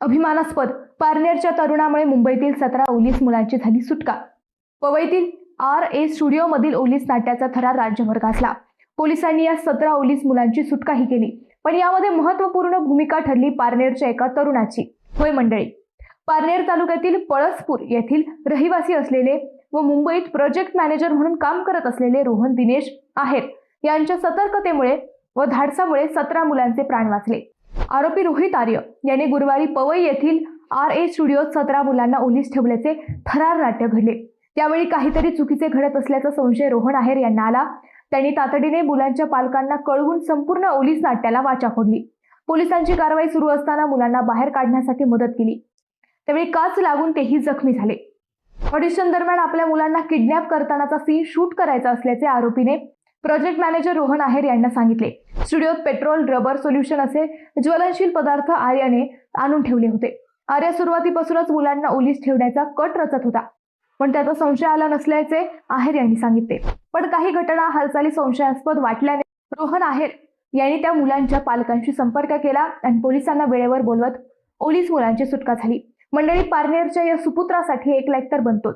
अभिमानास्पद पारनेरच्या तरुणामुळे मुंबईतील 17 ओलीस मुलांची झाली सुटका। पवईतील RA स्टुडिओमधील ओलीस नाट्याचा थरार राज्यभर गाजला। पोलिसांनी या 17 ओलीस मुलांची सुटकाही केली, पण यामध्ये महत्त्वपूर्ण भूमिका ठरली पारनेरच्या एका तरुणाची। होय मंडळी, पारनेर तालुक्यातील पळसपूर येथील रहिवासी असलेले व मुंबईत प्रोजेक्ट मॅनेजर म्हणून काम करत असलेले रोहन दिनेश आहेर यांच्या सतर्कतेमुळे व धाडसामुळे 17 मुलांचे प्राण वाचले। आरोपी रोहित आर्य यांनी गुरुवारी पवई येथील RA स्टुडिओत 17 मुलांना ओलीस ठेवल्याचे थरार नाट्य घडले। त्यावेळी काहीतरी चुकीचे घडत असल्याचा संशय रोहन आहेर यांना आला। त्यांनी तातडीने मुलांच्या पालकांना कळवून संपूर्ण ओलीस नाट्याला वाचा फोडली। पोलिसांची कारवाई सुरू असताना मुलांना बाहेर काढण्यासाठी मदत केली। त्यावेळी काच लागून तेही जखमी झाले। ऑडिशन दरम्यान आपल्या मुलांना किडनॅप करतानाचा सीन शूट करायचा असल्याचे आरोपीने प्रोजेक्ट मॅनेजर रोहन आहेर यांना सांगितले। स्टुडिओत पेट्रोल, रबर सोल्युशन असे ज्वलनशील पदार्थ आर्याने आणून ठेवले होते। आर्या सुरुवातीपासूनच मुलांना ओलीस ठेवण्याचा कट रचत होता, पण त्याचा संशय आला नसल्याचे आहेर यांनी सांगितले। पण काही घटना हालचाली संशयास्पद वाटल्याने रोहन आहेर यांनी त्या मुलांच्या पालकांशी संपर्क केला आणि पोलिसांना वेळेवर बोलवत ओलीस मुलांची सुटका झाली। मंडळी, पारनेरच्या या सुपुत्रासाठी एक लाईक तर बनतोच।